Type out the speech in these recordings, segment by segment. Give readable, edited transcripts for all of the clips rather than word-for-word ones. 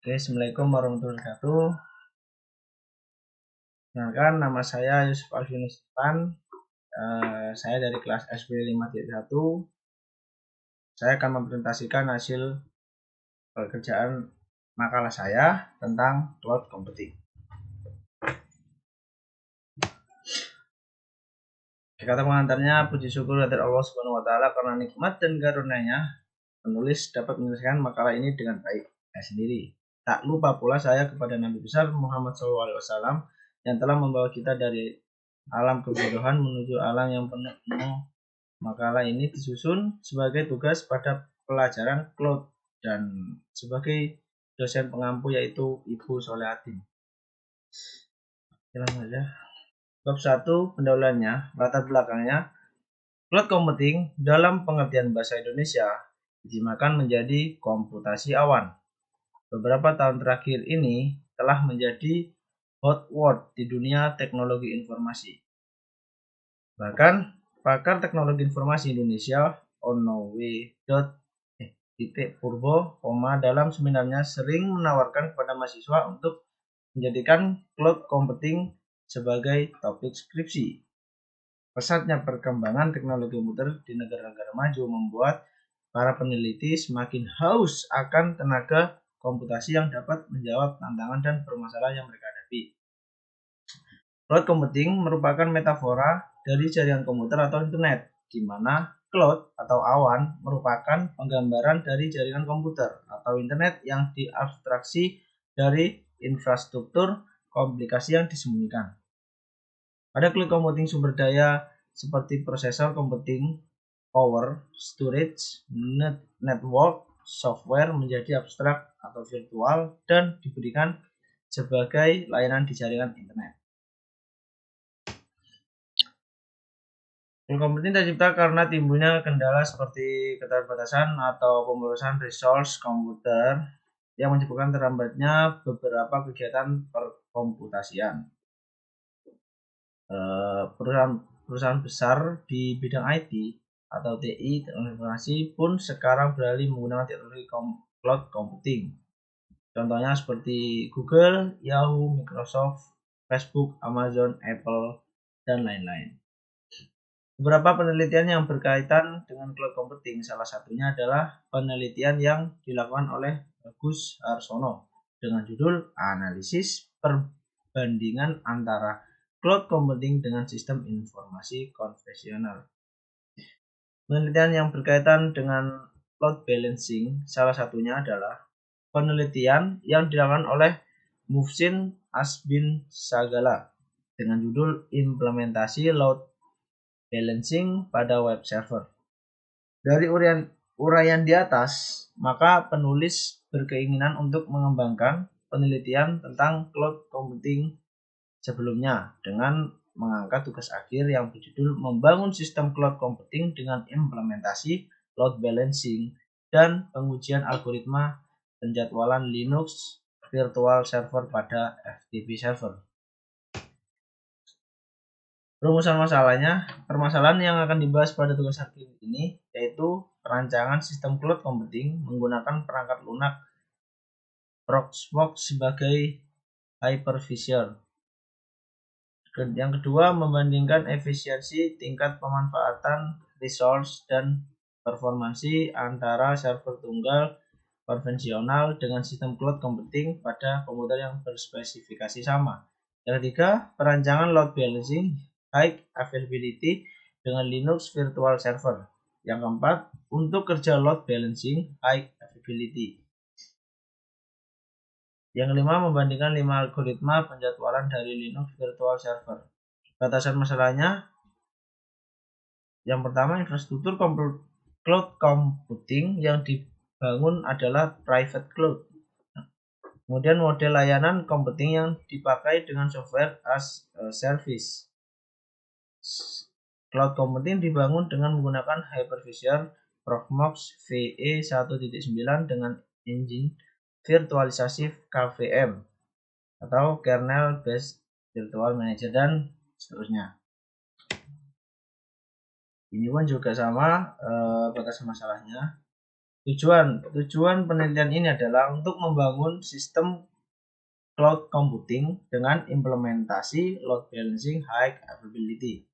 Oke, Assalamualaikum warahmatullahi wabarakatuh. Kenalkan, nama saya Yusuf Alvinus Stefan. Saya dari kelas SB 5.1. Saya akan mempresentasikan hasil pekerjaan makalah saya tentang cloud computing. Di kata pengantarnya, puji syukur dari Allah Subhanahu wa taala karena nikmat dan karunia-Nya penulis dapat menyelesaikan makalah ini dengan baik sendiri. Tak lupa pula saya kepada Nabi besar Muhammad SAW yang telah membawa kita dari alam kebodohan menuju alam yang penuh. Makalah ini disusun sebagai tugas pada pelajaran cloud dan sebagai dosen pengampu yaitu Ibu Solehatin. Langsung saja. Bab 1 pendahuluannya, latar belakangnya. Cloud computing dalam pengertian bahasa Indonesia diterjemahkan menjadi komputasi awan. Beberapa tahun terakhir ini telah menjadi hot word di dunia teknologi informasi. Bahkan pakar teknologi informasi Indonesia Purbo, dalam seminarnya sering menawarkan kepada mahasiswa untuk menjadikan cloud computing sebagai topik skripsi. Pesatnya perkembangan teknologi komputer di negara-negara maju membuat para peneliti semakin haus akan tenaga komputasi yang dapat menjawab tantangan dan permasalahan yang mereka hadapi. Cloud computing merupakan metafora dari jaringan komputer atau internet, di mana cloud atau awan merupakan penggambaran dari jaringan komputer atau internet yang diabstraksi dari infrastruktur komunikasi yang disembunyikan. Pada cloud computing sumber daya seperti prosesor computing, power, storage, network, software menjadi abstrak atau virtual dan diberikan sebagai layanan di jaringan internet. Cloud computing tercipta karena timbulnya kendala seperti keterbatasan atau pemborosan resource komputer yang menyebabkan terhambatnya beberapa kegiatan perkomputasian. Perusahaan besar di bidang IT atau TI teknologi informasi pun sekarang beralih menggunakan teknologi cloud computing. Contohnya seperti Google, Yahoo, Microsoft, Facebook, Amazon, Apple, dan lain-lain. Beberapa penelitian yang berkaitan dengan cloud computing, salah satunya adalah penelitian yang dilakukan oleh Bagus Harsono dengan judul Analisis Perbandingan Antara Cloud Computing dengan Sistem Informasi Konvensional. Penelitian yang berkaitan dengan load balancing, salah satunya adalah penelitian yang dilakukan oleh Muhsin Asbin Sagala dengan judul Implementasi Load Balancing pada Web Server. Dari uraian di atas, maka penulis berkeinginan untuk mengembangkan penelitian tentang cloud computing sebelumnya dengan mengangkat tugas akhir yang berjudul Membangun Sistem Cloud Computing dengan Implementasi Load Balancing dan Pengujian Algoritma Penjadwalan Linux Virtual Server pada FTP Server. Rumusan permasalahan yang akan dibahas pada tugas akhir ini yaitu perancangan sistem cloud computing menggunakan perangkat lunak Proxmox sebagai hypervisor. Yang kedua, membandingkan efisiensi tingkat pemanfaatan resource dan performansi antara server tunggal konvensional dengan sistem cloud computing pada komputer yang berspesifikasi sama. Yang ketiga, perancangan load balancing high availability dengan Linux Virtual Server. Yang keempat, untuk kerja load balancing high availability. Yang kelima, membandingkan 5 algoritma penjadwalan dari Linux Virtual Server. Batasan masalahnya, yang pertama, infrastruktur cloud computing yang dibangun adalah private cloud. Kemudian model layanan computing yang dipakai dengan software as a service. Cloud computing dibangun dengan menggunakan hypervisor Proxmox VE 1.9 dengan engine virtualisasi KVM atau kernel based virtual manager dan seterusnya. Ini pun juga sama batasan masalahnya. Tujuan penelitian ini adalah untuk membangun sistem cloud computing dengan implementasi load balancing high availability.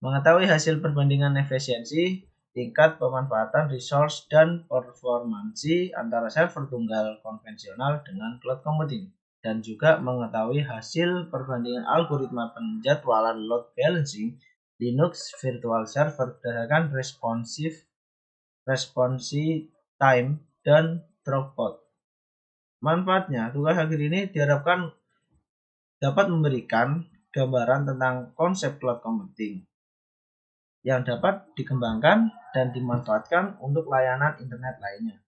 Mengetahui hasil perbandingan efisiensi, tingkat pemanfaatan resource dan performansi antara server tunggal konvensional dengan cloud computing, dan juga mengetahui hasil perbandingan algoritma penjadwalan load balancing Linux virtual server berdasarkan responsi time dan throughput. Manfaatnya, tugas akhir ini diharapkan dapat memberikan gambaran tentang konsep cloud computing yang dapat dikembangkan dan dimanfaatkan untuk layanan internet lainnya.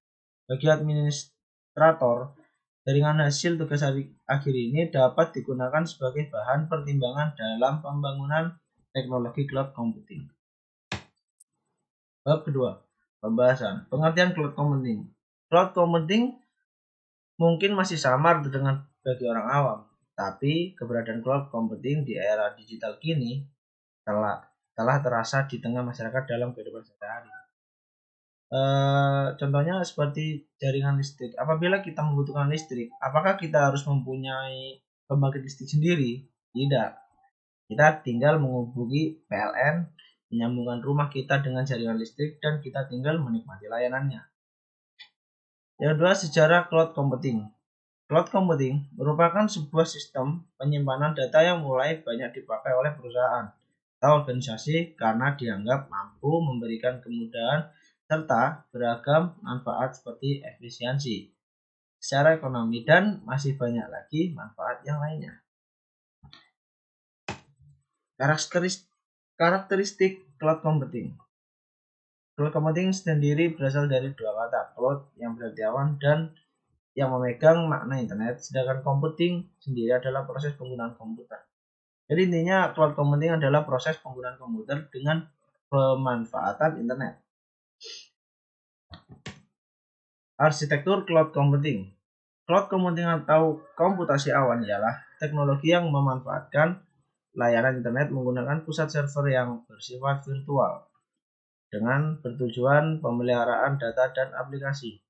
Bagi administrator, jaringan hasil tugas akhir ini dapat digunakan sebagai bahan pertimbangan dalam pembangunan teknologi cloud computing. Bab kedua, pembahasan pengertian cloud computing. Cloud computing mungkin masih samar dengan bagi orang awam, tapi keberadaan cloud computing di era digital kini telah terasa di tengah masyarakat dalam kehidupan sehari-hari. Contohnya seperti jaringan listrik. Apabila kita membutuhkan listrik, apakah kita harus mempunyai pembangkit listrik sendiri? Tidak. Kita tinggal menghubungi PLN, menyambungkan rumah kita dengan jaringan listrik, dan kita tinggal menikmati layanannya. Yang kedua, sejarah cloud computing. Cloud computing merupakan sebuah sistem penyimpanan data yang mulai banyak dipakai oleh perusahaan atau organisasi karena dianggap mampu memberikan kemudahan serta beragam manfaat seperti efisiensi secara ekonomi dan masih banyak lagi manfaat yang lainnya. Karakteristik cloud computing. Cloud computing sendiri berasal dari dua kata, cloud yang berarti awan dan yang memegang makna internet, sedangkan computing sendiri adalah proses penggunaan komputer. Jadi intinya cloud computing adalah proses penggunaan komputer dengan pemanfaatan internet. Arsitektur cloud computing. Cloud computing atau komputasi awan ialah teknologi yang memanfaatkan layanan internet menggunakan pusat server yang bersifat virtual dengan bertujuan pemeliharaan data dan aplikasi.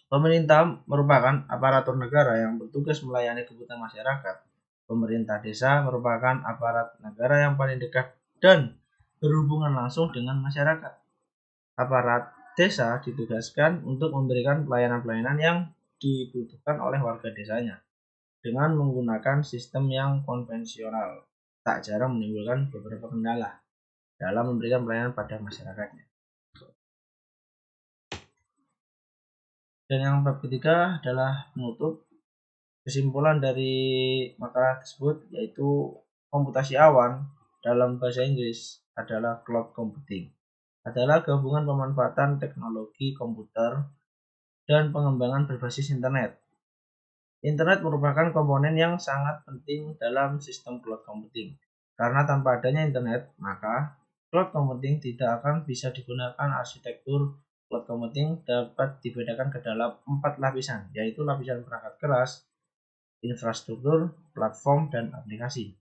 Pemerintah merupakan aparatur negara yang bertugas melayani kebutuhan masyarakat. Pemerintah desa merupakan aparat negara yang paling dekat dan berhubungan langsung dengan masyarakat. Aparat desa ditugaskan untuk memberikan pelayanan-pelayanan yang dibutuhkan oleh warga desanya dengan menggunakan sistem yang konvensional. Tak jarang menimbulkan beberapa kendala dalam memberikan pelayanan pada masyarakatnya. Dan yang bab ketiga adalah penutup. Kesimpulan dari makalah tersebut yaitu komputasi awan dalam bahasa Inggris adalah cloud computing. Adalah gabungan pemanfaatan teknologi komputer dan pengembangan berbasis internet. Internet merupakan komponen yang sangat penting dalam sistem cloud computing. Karena tanpa adanya internet, maka cloud computing tidak akan bisa digunakan. Arsitektur cloud computing dapat dibedakan ke dalam 4 lapisan, yaitu lapisan perangkat keras, infrastruktur, platform, dan aplikasi.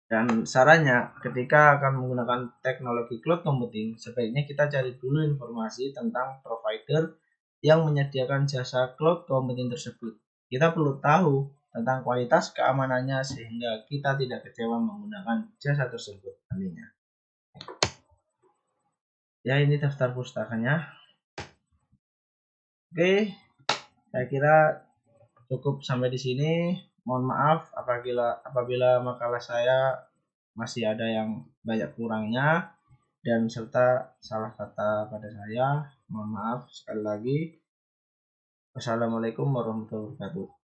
Dan sarannya, ketika akan menggunakan teknologi cloud computing, sebaiknya kita cari dulu informasi tentang provider yang menyediakan jasa cloud computing tersebut. Kita perlu tahu tentang kualitas keamanannya sehingga kita tidak kecewa menggunakan jasa tersebut nantinya. Ya, ini daftar pustakanya. Oke, saya kira cukup sampai di sini. Mohon maaf apabila makalah saya masih ada yang banyak kurangnya dan serta salah kata pada saya. Mohon maaf sekali lagi. Wassalamualaikum warahmatullahi wabarakatuh.